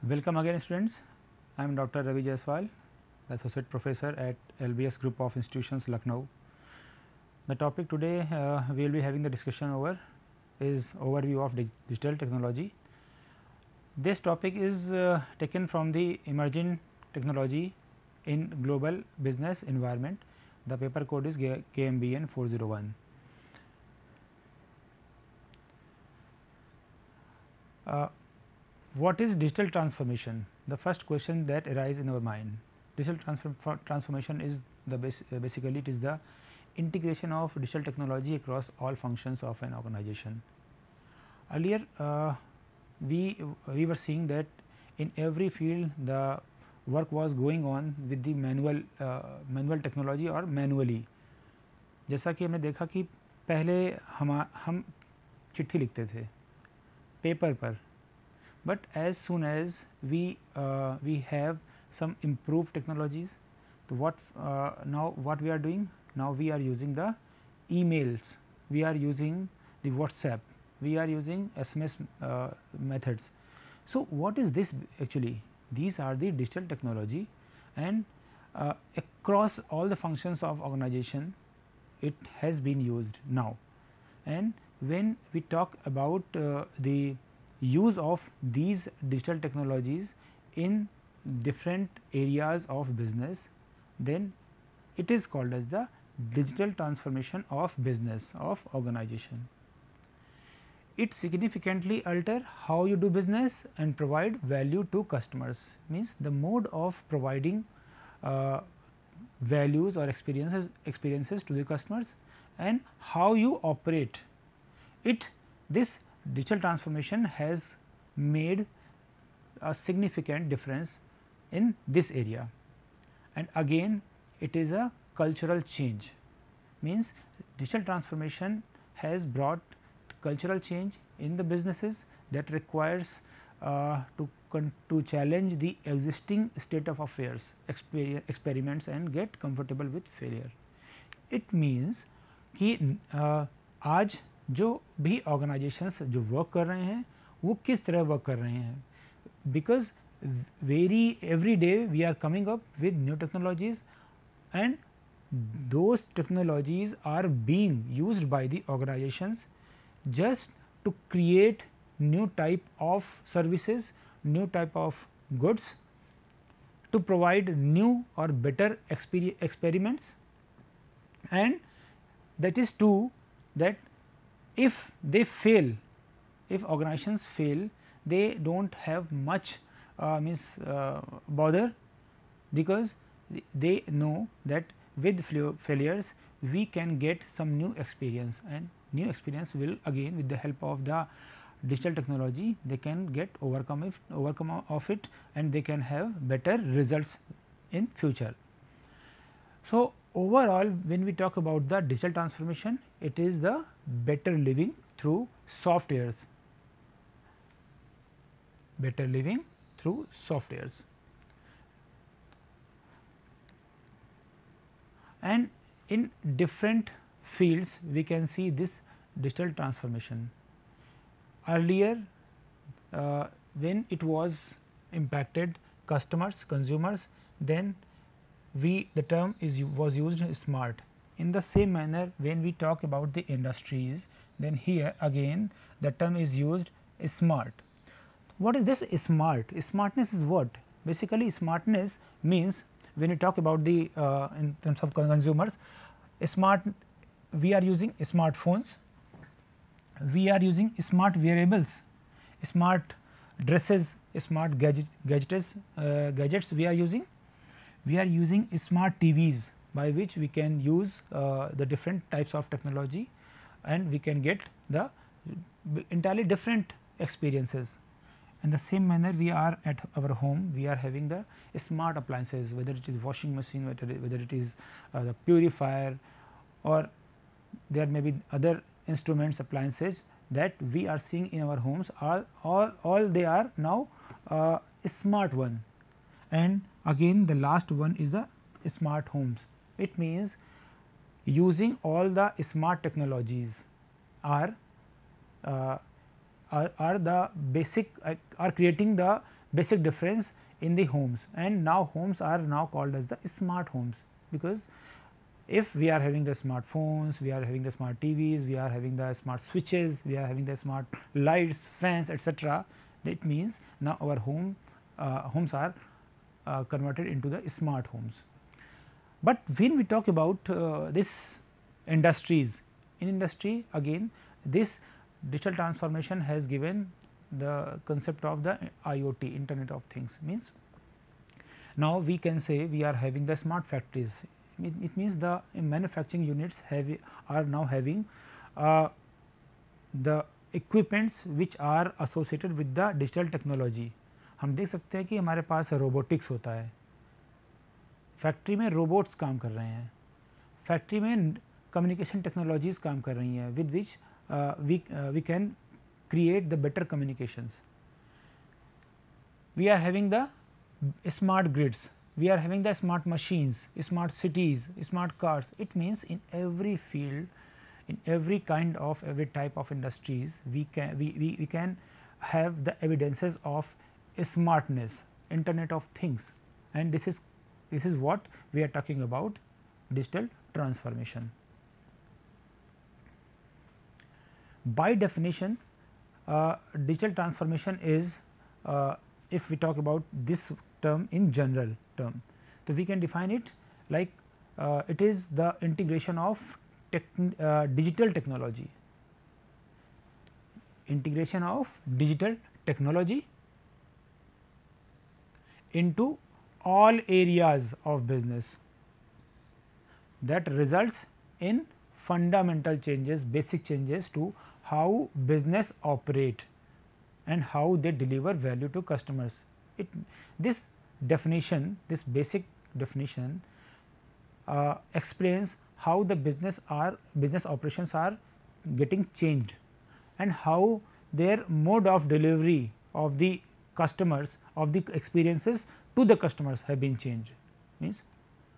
Welcome again students, I am Dr. Ravi Jaiswal, Associate Professor at LBS Group of Institutions, Lucknow. The topic today we will be having the discussion over is overview of digital technology. This topic is taken from the emerging technology in global business environment. The paper code is KMBN 401. What is digital transformation? The first question that arises in our mind. Digital transformation is the basically it is the integration of digital technology across all functions of an organization. Earlier we were seeing that in every field the work was going on with the manual technology or manually. जैसा कि हमने देखा कि पहले हम चिट्ठी लिखते थे पेपर पर, but as soon as we have some improved technologies, so what we are doing now, we are using the emails, we are using the WhatsApp, we are using SMS methods. So what is this actually? These are the digital technology, and across all the functions of organization it has been used now. And when we talk about the use of these digital technologies in different areas of business, then it is called as the digital transformation of business of organization. It significantly alter how you do business and provide value to customers, means the mode of providing values or experiences to the customers and how you operate it. This digital transformation has made a significant difference in this area, and again it is a cultural change, means digital transformation has brought cultural change in the businesses that requires to challenge the existing state of affairs, experiments and get comfortable with failure. It means कि आज जो भी organisations जो work कर रहे हैं वो किस तरह वर्क कर रहे हैं, because every day we are coming up with new technologies, and those technologies are being used by the organizations just to create new type of services, new type of goods, to provide new or better experiments. And that is true that if they fail, if organizations fail, they do not have much bother, because they know that with failures we can get some new experience, and new experience will again with the help of the digital technology they can get overcome of it, and they can have better results in future. So, overall when we talk about the digital transformation, it is the better living through softwares, better living through softwares. And in different fields we can see this digital transformation. Earlier when it was impacted customers, consumers, then the term was used smart. In the same manner when we talk about the industries, then here again the term is used smart. What is this smart? Smartness is what? Basically smartness means when you talk about the in terms of consumers, smart, we are using smartphones, we are using smart wearables, smart dresses, smart gadgets we are using. We are using smart TVs by which we can use the different types of technology, and we can get the entirely different experiences. In the same manner we are at our home, we are having the smart appliances, whether it is washing machine, whether it is the purifier, or there may be other instruments, appliances that we are seeing in our homes, all they are now smart one. And again the last one is the smart homes. It means using all the smart technologies are the basic, are creating the basic difference in the homes, and now homes are now called as the smart homes, because if we are having the smartphones, we are having the smart TVs, we are having the smart switches, we are having the smart lights, fans, etc. That means now our homes are converted into the smart homes. But when we talk about this industries, in industry again this digital transformation has given the concept of the IoT, Internet of Things. Means now we can say we are having the smart factories. It means the manufacturing units are now having the equipments which are associated with the digital technology. हम देख सकते हैं कि हमारे पास robotics होता है, factory में robots काम कर रहे हैं, फैक्ट्री में कम्युनिकेशन टेक्नोलॉजीज काम कर रही हैं with which we can create the better communications. We are having the smart grids, we are having the smart machines, smart cities, smart cars. It means in every field, in every kind of every type of industries, we can have the evidences of smartness, Internet of Things, and this is what we are talking about, digital transformation. By definition, digital transformation is, if we talk about this term in general term, so we can define it like it is the integration of digital technology, integration of digital technology into all areas of business that results in fundamental changes, basic changes to how business operate and how they deliver value to customers. This definition, this basic definition explains how the business operations are getting changed and how their mode of delivery of the customers, of the experiences to the customers have been changed. Means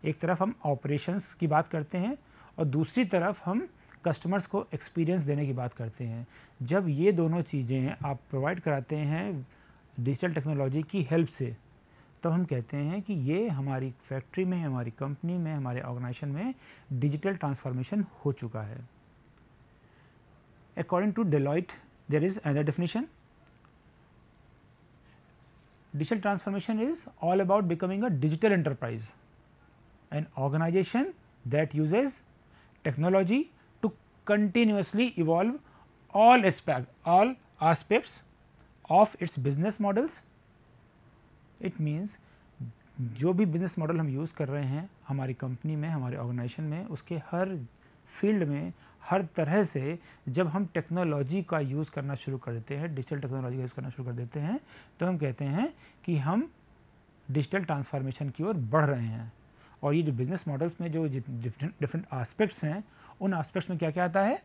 एक तरफ हम operations की बात करते हैं और दूसरी तरफ हम कस्टमर्स को एक्सपीरियंस देने की बात करते हैं. जब ये दोनों चीज़ें आप प्रोवाइड कराते हैं डिजिटल टेक्नोलॉजी की हेल्प से, तो हम कहते हैं कि ये हमारी फैक्ट्री में, हमारी कंपनी में, हमारे ऑर्गेनाइजेशन में डिजिटल ट्रांसफॉर्मेशन हो चुका है. According to Deloitte there is another definition. Digital transformation is all about becoming a digital enterprise, an organization that uses technology to continuously evolve all aspects of its business models. It means जो भी business model हम use कर रहे हैं हमारी company में, हमारे organisation में, उसके हर फील्ड में, हर तरह से जब हम टेक्नोलॉजी का यूज़ करना शुरू कर देते हैं, डिजिटल टेक्नोलॉजी का यूज़ करना शुरू कर देते हैं, तो हम कहते हैं कि हम डिजिटल ट्रांसफॉर्मेशन की ओर बढ़ रहे हैं. और ये जो बिजनेस मॉडल्स में जो डिफरेंट एस्पेक्ट्स हैं, उन एस्पेक्ट्स में क्या क्या आता है,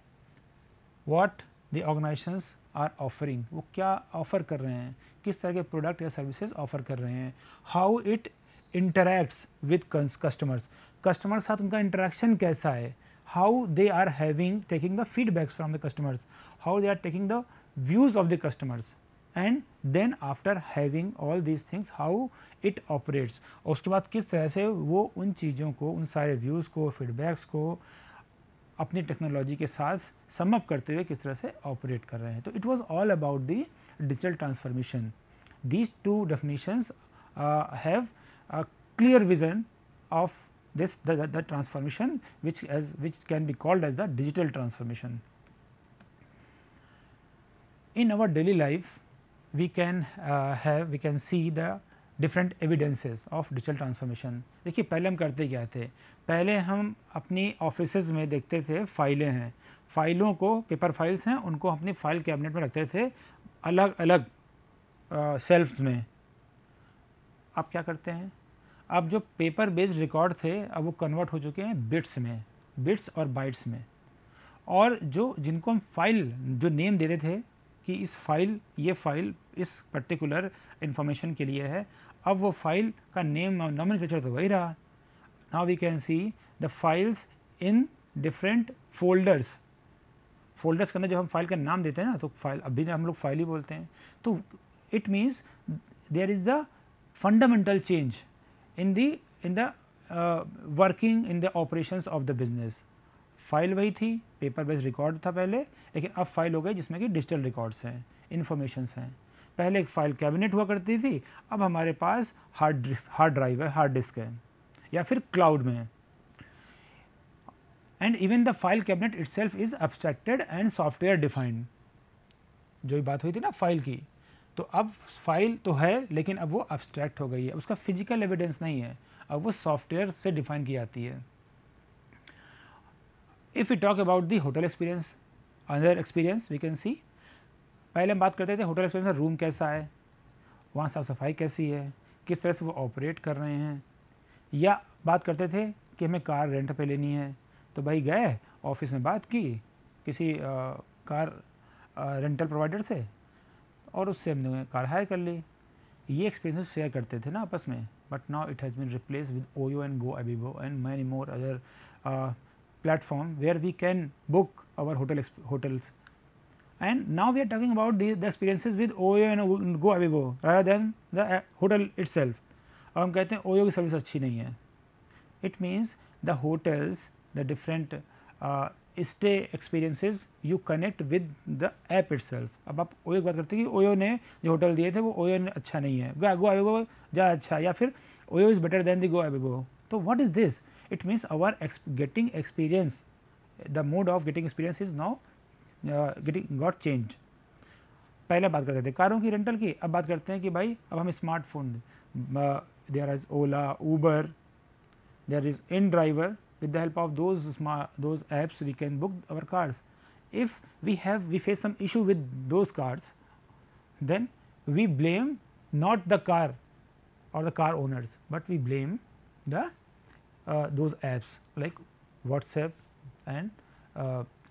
what the organizations are offering, वो क्या ऑफ़र कर रहे हैं, किस तरह के प्रोडक्ट या सर्विसेज ऑफ़र कर रहे हैं, how it interacts with customers, customer के साथ उनका इंटरेक्शन कैसा है, how they are having taking the feedbacks from the customers, how they are taking the views of the customers, and then after having all these things how it operates. और उसके बाद किस तरह से वो उन चीज़ों को, उन सारे व्यूज़ को, फीडबैक्स को अपनी टेक्नोलॉजी के साथ समअप करते हुए किस तरह से ऑपरेट कर रहे हैं. तो it was all about the digital transformation. These two definitions have a clear vision of this the transformation which can be called as the digital transformation. In our daily life we can see the different evidences of digital transformation. देखिए पहले हम करते क्या थे, पहले हम अपनी offices में देखते थे फाइलें हैं, फाइलों को, पेपर फाइल्स हैं, उनको अपनी फाइल कैबिनेट में रखते थे अलग अलग शेल्फ्स में. अब क्या करते हैं, अब जो पेपर बेस्ड रिकॉर्ड थे अब वो कन्वर्ट हो चुके हैं बिट्स में, बिट्स और बाइट्स में. और जो जिनको हम फाइल जो नेम दे रहे थे कि इस फाइल, ये फाइल इस पर्टिकुलर इन्फॉर्मेशन के लिए है, अब वो फाइल का नेम नॉमेनक्लेचर तो वही रहा. Now we can see the files in different folders. Folders के अंदर जब हम फाइल का नाम देते हैं ना, तो फाइल अभी हम लोग फाइल ही बोलते हैं. तो it means there is the fundamental change in the working in the operations of the business. File वही थी, पेपर बेस्ड रिकॉर्ड था पहले, लेकिन अब फाइल हो गई जिसमें कि डिजिटल रिकॉर्ड्स हैं, इन्फॉर्मेशंस हैं. पहले एक फाइल कैबिनेट हुआ करती थी, अब हमारे पास हार्ड ड्राइव है, हार्ड डिस्क है या फिर क्लाउड में है. And even the file cabinet itself is abstracted and software defined. जो बात हुई थी ना फाइल की, तो अब फाइल तो है लेकिन अब वो एब्स्ट्रैक्ट हो गई है, उसका फिजिकल एविडेंस नहीं है, अब वो सॉफ्टवेयर से डिफाइन की जाती है. If we talk about the hotel experience, another experience we can see. पहले हम बात करते थे होटल एक्सपीरियंस में रूम कैसा है, वहाँ साफ़ सफाई कैसी है, किस तरह से वो ऑपरेट कर रहे हैं. या बात करते थे कि हमें कार रेंट पे लेनी है, तो भाई गए ऑफिस में बात की किसी कार रेंटल प्रोवाइडर से और उससे हमने कार हायर कर ली. ये एक्सपीरियंस शेयर करते थे ना आपस में. But now it has been replace with OYO and go ibibo and many more other platform where we can book our hotels. And now we are talking about the experiences with OYO and Go Avivo rather than the hotel itself. अब हम कहते हैं OYO की service अच्छी नहीं है. It means the hotels, the different stay experiences you connect with the app itself. अब आप ओयो की बात करते हैं कि ओयो ने जो होटल दिए थे वो ओयो ने अच्छा नहीं है, गो अविवो ज़्यादा अच्छा, या फिर OYO is better than the go ibibo. तो what is this? It means our getting experience, the mode of getting experience is now got changed. पहले बात करते थे कारों की रेंटल की, अब बात करते हैं कि भाई अब हम smartphone, there is Ola, Uber, there is InDriver. With the help of those apps we can book our cars. If we face some issue with those cars, then we blame not the car or the car owners, but we blame the those apps like WhatsApp and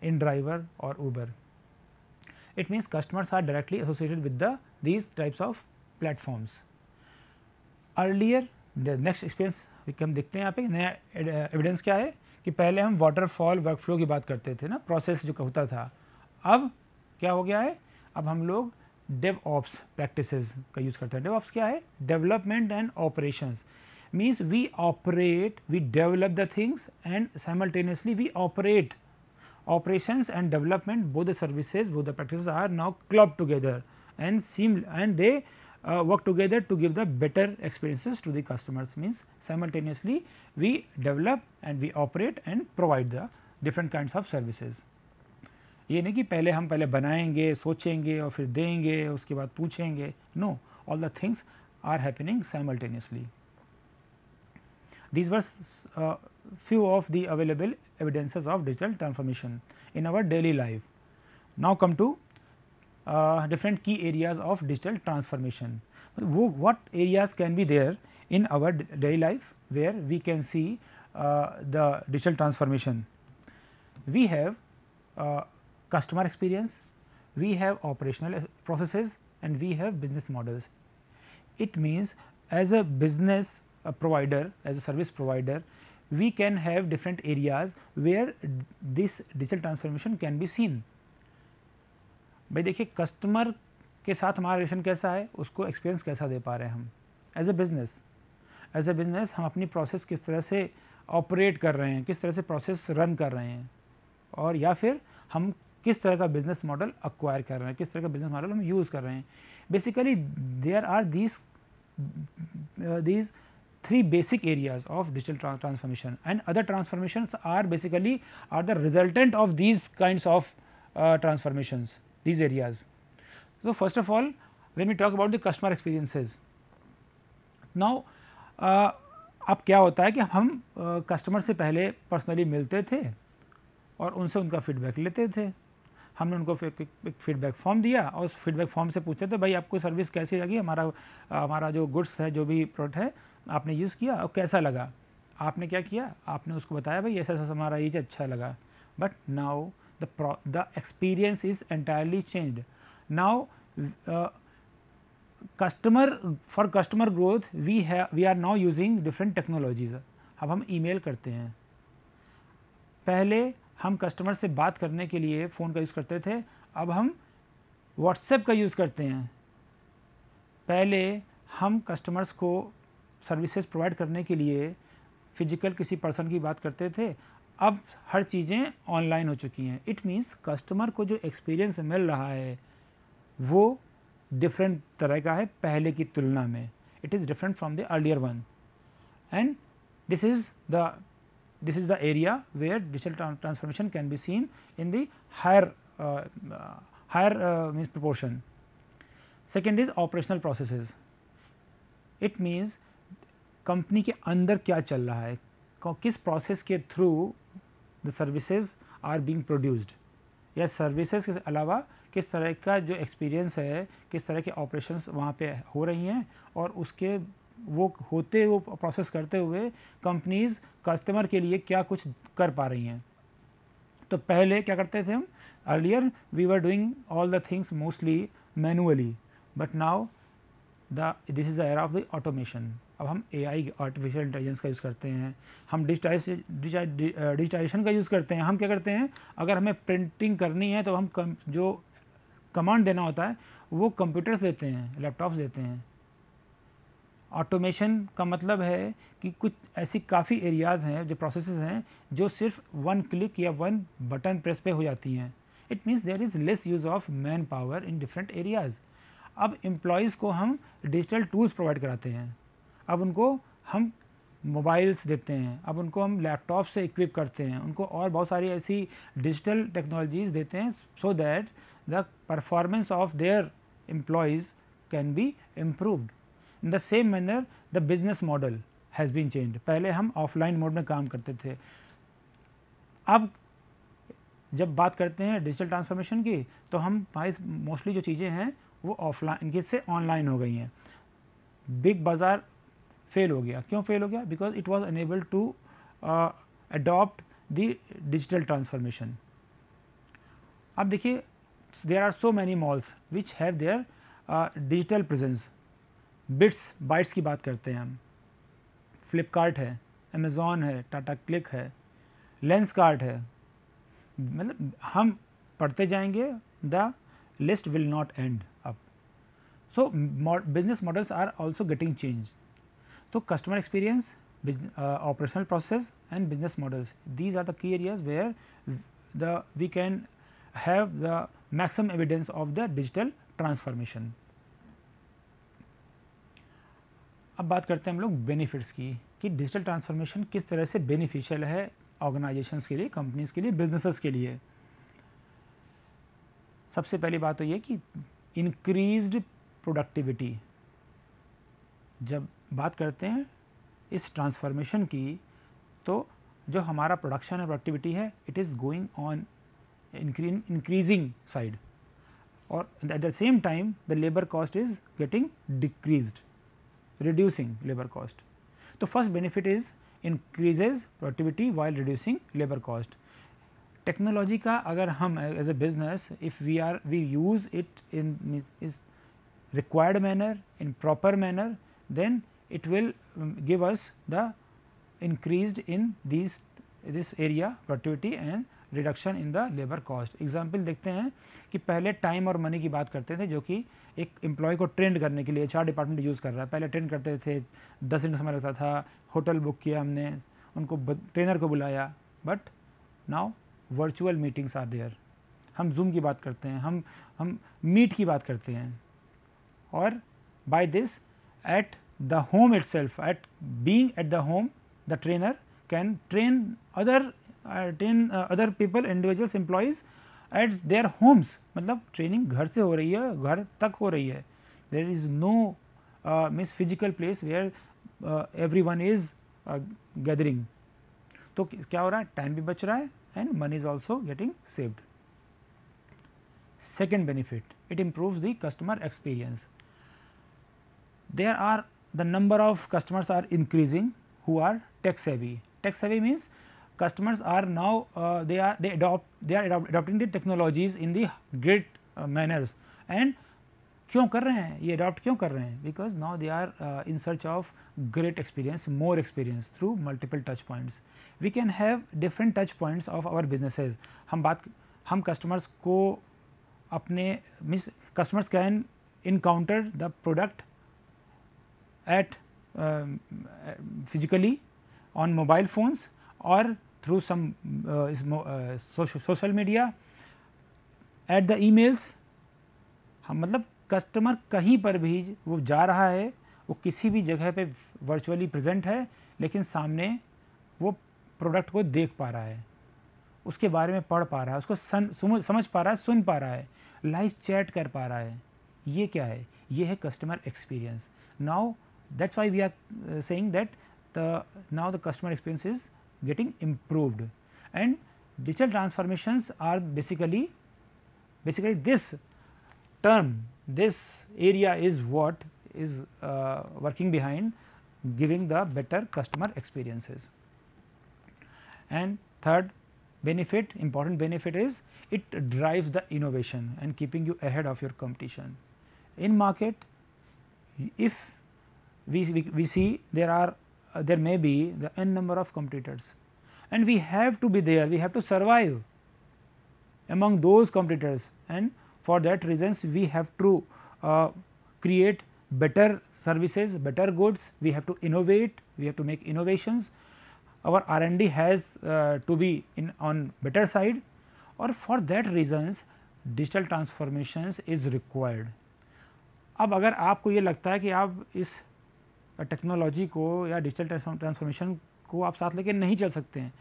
InDriver or Uber. It means customers are directly associated with these types of platforms. Earlier the next experience हम देखते हैं यहाँ पे नया evidence क्या है कि पहले हम वाटरफॉल वर्कफ्लो की बात करते थे ना, प्रोसेस जो होता था. अब क्या हो गया है, अब हम लोग DevOps प्रैक्टिसेस का यूज़ करते हैं. DevOps क्या है, development and operations. Means we operate, we develop the things and simultaneously we operate. Operations and development, both the services, both the practices are now clubbed together and they work together to give the better experiences to the customers. Means simultaneously we develop and we operate and provide the different kinds of services. ये नहीं कि पहले हम पहले बनाएंगे, सोचेंगे और फिर देंगे, उसके बाद पूछेंगे. No, all the things are happening simultaneously. These were few of the available evidences of digital transformation in our daily life. Now come to different key areas of digital transformation. What areas can be there in our daily life where we can see the digital transformation? We have customer experience, we have operational processes and we have business models. It means as a business provider, as a service provider, we can have different areas where this digital transformation can be seen. भाई देखिए customer के साथ हमारा relation कैसा है, उसको experience कैसा दे पा रहे हैं हम. एज ए बिज़नेस हम अपनी प्रोसेस किस तरह से ऑपरेट कर रहे हैं, किस तरह से प्रोसेस रन कर रहे हैं, और या फिर हम किस तरह का बिज़नेस मॉडल एक्वायर कर रहे हैं, किस तरह का बिज़नेस मॉडल हम यूज़ कर रहे हैं. Basically there are these three basic areas of digital transformation, and other transformations are basically the resultant of these kinds of transformations, these areas. So first of all, when we talk about the customer experiences, now अब क्या होता है कि हम customer से पहले personally मिलते थे और उनसे उनका फीडबैक लेते थे. हमने उनको एक फीडबैक फॉर्म दिया और उस फीडबैक फॉर्म से पूछते थे भाई आपको सर्विस कैसी लगी, हमारा जो गुड्स है, जो भी प्रोडक्ट है आपने यूज़ किया और कैसा लगा. आपने क्या किया, आपने उसको बताया भाई ऐसा ऐसा हमारा ये अच्छा लगा. But now the experience is entirely changed. Now for customer growth we are now using different technologies. अब हम ईमेल करते हैं, पहले हम कस्टमर से बात करने के लिए फ़ोन का यूज़ करते थे, अब हम व्हाट्सएप का यूज़ करते हैं. पहले हम कस्टमर्स को सर्विसेज प्रोवाइड करने के लिए फिजिकल किसी पर्सन की बात करते थे, अब हर चीज़ें ऑनलाइन हो चुकी हैं। इट मीन्स कस्टमर को जो एक्सपीरियंस मिल रहा है वो डिफरेंट तरह का है पहले की तुलना में। It is different from the earlier one, and this is the area where digital transformation can be seen in the higher means proportion. Second is operational processes. It means company के अंदर क्या चल रहा है, किस प्रोसेस के through the services are being produced, या services के अलावा किस तरह का जो एक्सपीरियंस है, किस तरह के ऑपरेशंस वहाँ पे हो रही हैं, और उसके वो प्रोसेस करते हुए कंपनीज कस्टमर के लिए क्या कुछ कर पा रही हैं। तो पहले क्या करते थे हम, earlier we were doing all the things mostly manually, but now this is the era of the automation. अब हम AI आर्टिफिशियल इंटेलिजेंस का यूज़ करते हैं, हम डिजिटाइजेशन का यूज़ करते हैं। हम क्या करते हैं, अगर हमें प्रिंटिंग करनी है तो हम जो कमांड देना होता है वो कंप्यूटर्स देते हैं, लैपटॉप्स देते हैं। ऑटोमेशन का मतलब है कि कुछ ऐसी काफ़ी एरियाज़ हैं, जो प्रोसेसेस हैं, जो सिर्फ वन क्लिक या वन बटन प्रेस पे हो जाती हैं। It means there is less use of man power in different areas. अब एम्प्लॉयज़ को हम डिजिटल टूल्स प्रोवाइड कराते हैं, अब उनको हम मोबाइल्स देते हैं, अब उनको हम लैपटॉप से इक्विप करते हैं, उनको और बहुत सारी ऐसी डिजिटल टेक्नोलॉजीज़ देते हैं, so that the performance of their employees can be improved. In the same manner the business model has been changed. पहले हम ऑफलाइन मोड में काम करते थे, अब जब बात करते हैं डिजिटल ट्रांसफॉर्मेशन की तो हम मोस्टली जो चीज़ें हैं वो ऑफलाइन से ऑनलाइन हो गई हैं। बिग बाज़ार फेल हो गया, क्यों फेल हो गया? Because it was unable to adopt the digital transformation. अब देखिए, there are so many malls which have their digital presence. Bits bytes की बात करते हैं हम, फ्लिपकार्ट है, अमेज़ॉन है, टाटा क्लिक है, लेंसकार्ट है, मतलब हम पढ़ते जाएंगे, the list will not end up. So business models are also getting change. तो customer experience, operational process and business models, these are the key areas where we can have the maximum evidence of the digital transformation. अब बात करते हैं हम लोग benefits की, कि digital transformation किस तरह से बेनिफिशियल है ऑर्गेनाइजेशंस के लिए, कंपनीज के लिए, बिजनेसेस के लिए। सबसे पहली बात तो ये कि इंक्रीज्ड प्रोडक्टिविटी। जब बात करते हैं इस ट्रांसफॉर्मेशन की, तो जो हमारा प्रोडक्शन है, प्रोडक्टिविटी है, it is going on increasing side, और at the same time the labour cost is getting decreased, reducing labour cost. तो first benefit is increases productivity while reducing labour cost. Technology का अगर हम as a business, if we use it in is required manner, in proper manner, then it will give us the increased in this area productivity and reduction in the labor cost. Example देखते हैं कि पहले time और money की बात करते थे, जो कि एक एम्प्लॉय को ट्रेंड करने के लिए HR डिपार्टमेंट यूज़ कर रहा है। पहले ट्रेंड करते थे, 10 दिन का समय लगता था, होटल बुक किया हमने, उनको ट्रेनर को बुलाया, but now virtual meetings are there. हम जूम की बात करते हैं, हम मीट की बात करते हैं, और by this at the home itself, at being at the home, the trainer can train other people, individuals, employees at their homes. मतलब ट्रेनिंग घर से हो रही है, घर तक हो रही है। there is no means physical place where everyone is gathering. तो क्या हो रहा है, टाइम भी बच रहा है and money is also getting saved. Second benefit, it improves the customer experience. There are the number of customers are increasing who are tech savvy. Tech savvy means customers are now they are adopting the technologies in the great manners. And क्यों कर रहे हैं ये, adopt क्यों कर रहे हैं? Because now they are in search of great experience, more experience through multiple touch points. We can have different touch points of our businesses. हम customers को अपने customers can encounter the product at physically on mobile phones or through some social media, at the emails. हम मतलब customer कहीं पर भी वो जा रहा है, वो किसी भी जगह पे वर्चुअली प्रेजेंट है, लेकिन सामने वो प्रोडक्ट को देख पा रहा है, उसके बारे में पढ़ पा रहा है, उसको समझ पा रहा है, सुन पा रहा है, लाइव चैट कर पा रहा है. ये क्या है? ये है customer experience. Now that's why we are saying that now the customer experience is getting improved, and digital transformations are basically this term, this area is what is working behind giving the better customer experiences. And third benefit, important benefit, is it drives the innovation and keeping you ahead of your competition. In market, if we see there may be the n number of competitors, and we have to be there, we have to survive among those competitors, and for that reasons we have to create better services, better goods, we have to innovate, we have to make innovations. Our R&D has to be on better side, or for that reasons digital transformations is required. अब अगर आपको ये लगता है कि आप इस technology को या डिजिटल ट्रांसफॉर्मेशन को आप साथ लेके नहीं चल सकते हैं,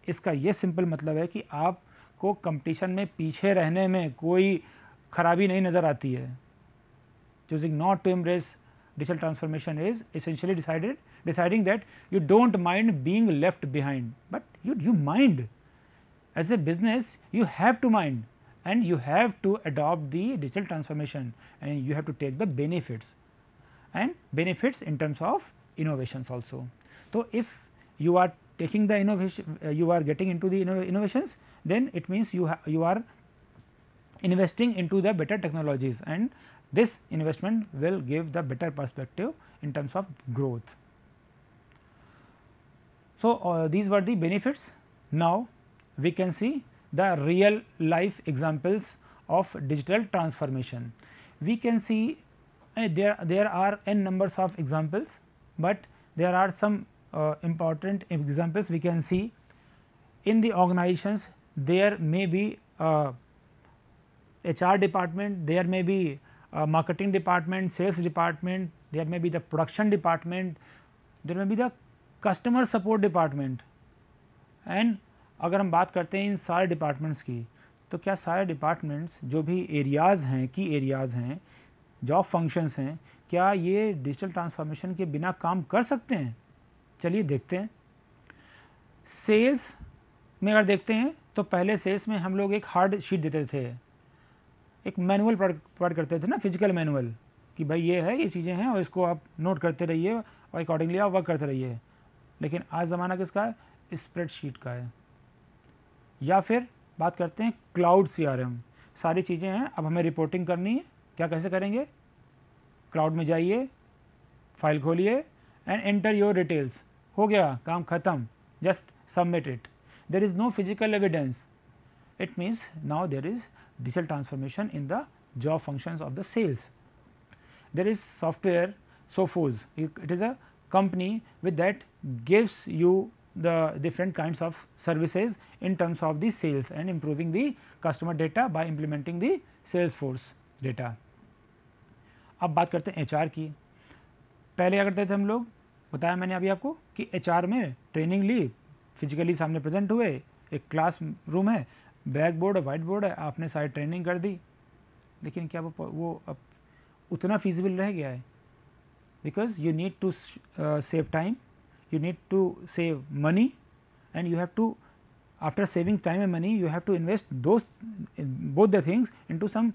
इसका ये सिंपल मतलब है कि आपको कंपटीशन में पीछे रहने में कोई खराबी नहीं नज़र आती है. Choosing not to embrace digital transformation is essentially deciding that you don't mind being left behind, but you mind. As a business you have to mind, and you have to adopt the digital transformation, and you have to take the benefits, and benefits in terms of innovations also. So, if you are taking the innovation, you are getting into the innovations, then it means you are investing into the better technologies, and this investment will give the better perspective in terms of growth. So, these were the benefits. Now, we can see the real life examples of digital transformation. We can see there are n numbers of examples, but there are some important examples we can see. In the organizations, there may be HR department, there may be marketing department, sales department, there may be the production department, there may be the customer support department. And अगर हम बात करते हैं इन सारे departments की, तो क्या सारे डिपार्टमेंट्स जो भी एरियाज़ हैं, की एरियाज़ हैं, जॉब फंक्शंस हैं, क्या ये डिजिटल ट्रांसफॉर्मेशन के बिना काम कर सकते हैं? चलिए देखते हैं. सेल्स में अगर देखते हैं तो पहले सेल्स में हम लोग एक हार्ड शीट देते थे, एक मैनुअल प्रोवाइड करते थे ना, फिजिकल मैनुअल, कि भाई ये है, ये चीज़ें हैं और इसको आप नोट करते रहिए और अकॉर्डिंगली आप वर्क करते रहिए. लेकिन आज ज़माना किसका है? स्प्रेडशीट का है. या फिर बात करते हैं क्लाउड CRM, सारी चीज़ें हैं, अब हमें रिपोर्टिंग करनी है, क्या कैसे करेंगे? क्लाउड में जाइए, फाइल खोलिए एंड एंटर योर डिटेल्स, हो गया, काम ख़त्म, just submit it. There is no physical evidence. It means now there is digital transformation in the job functions of the sales. There is software Sophos, it is a company with that gives you the different kinds of services in terms of the sales and improving the customer data by implementing the Salesforce data. अब बात करते हैं HR की. पहले क्या करते थे हम लोग, बताया मैंने अभी आपको कि HR में ट्रेनिंग ली, फिजिकली सामने प्रेजेंट हुए, एक क्लास रूम है, ब्लैक बोर्ड है, वाइट बोर्ड है, आपने सारी ट्रेनिंग कर दी, लेकिन क्या वो अब उतना फीजिबल रह गया है? Because you need to save time, you need to save money, and you have to, after saving time and money, you have to invest those both the things into some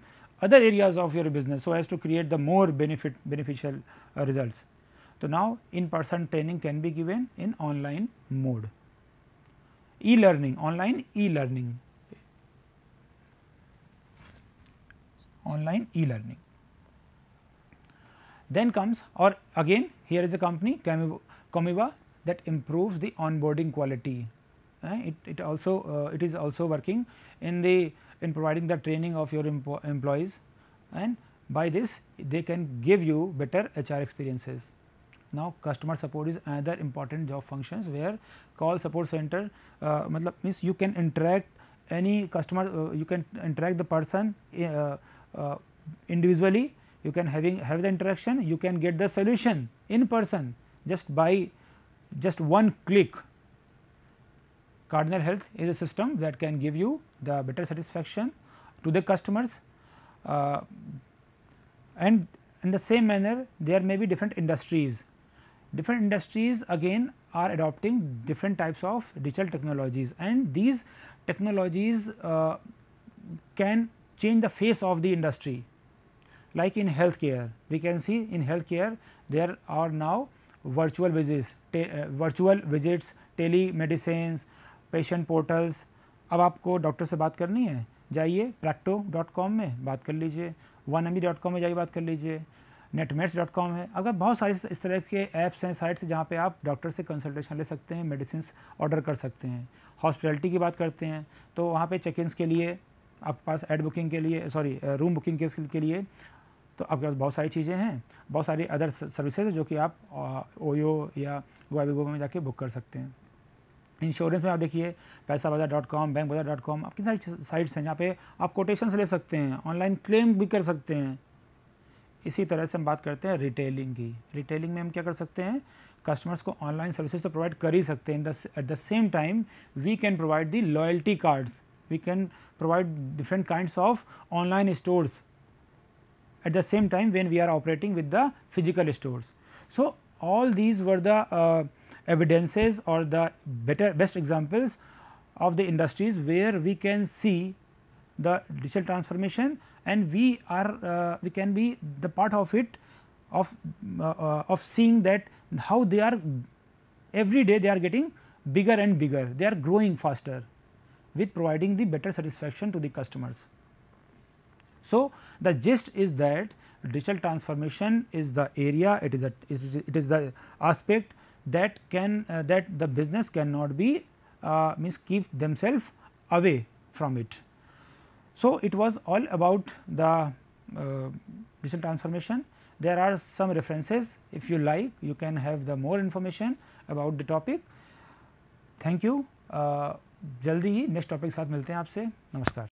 other areas of your business, so as to create the more beneficial results. So, now in person training can be given in online mode. E-learning, online e-learning, online e-learning. Then comes, or again here is a company Comiva that improves the onboarding quality. It is also working in providing the training of your employees, and by this they can give you better HR experiences. Now customer support is another important job functions where call support center matlab means you can interact any customer, you can interact the person individually, you can have the interaction, you can get the solution in person just by just one click. Cardinal Health is a system that can give you the better satisfaction to the customers, and in the same manner there may be different industries. Different industries again are adopting different types of digital technologies, and these technologies can change the face of the industry. Like in healthcare, we can see in healthcare there are now virtual visits, telemedicines, patient portals. अब आपको doctor से बात करनी है, जाइए practo.com में बात कर लीजिए, 1mb.com में जाइए बात कर लीजिए, netmeds.com है. अगर बहुत सारे इस तरह के ऐप्स हैं, साइट्स जहाँ पे आप डॉक्टर से कंसल्टेशन ले सकते हैं, मेडिसिन ऑर्डर कर सकते हैं. हॉस्पिटलिटी की बात करते हैं तो वहाँ पे चेक इन्स के लिए आपके पास एड बुकिंग के लिए रूम बुकिंग के लिए तो आपके पास बहुत सारी चीज़ें हैं, बहुत सारी अदर सर्विसेज जो कि आप ओयो या गोवा में जाके बुक कर सकते हैं. इंश्योरेंस में आप देखिए पैसाबाजार.com, bankbazaar.com, आप कितनी सारी साइट्स हैं जहाँ पे आप कोटेशंस ले सकते हैं, ऑनलाइन क्लेम भी कर सकते हैं. इसी तरह से हम बात करते हैं रिटेलिंग की. रिटेलिंग में हम क्या कर सकते हैं, कस्टमर्स को ऑनलाइन सर्विसेज तो प्रोवाइड कर ही सकते हैं, at the same time we can provide the loyalty cards, we can provide different kinds of online stores at the same time when we are operating with the physical stores. So, all these were the evidences or the best examples of the industries where we can see the digital transformation, and we can be the part of it, of seeing that how they are every day they are getting bigger and bigger, they are growing faster with providing the better satisfaction to the customers. So, the gist is that digital transformation is the area, it is the aspect that can that the business cannot be means keep themselves away from it. So, it was all about the digital transformation. There are some references, if you like you can have the more information about the topic. Thank you. जल्दी ही next topic के साथ मिलते हैं आपसे. नमस्कार.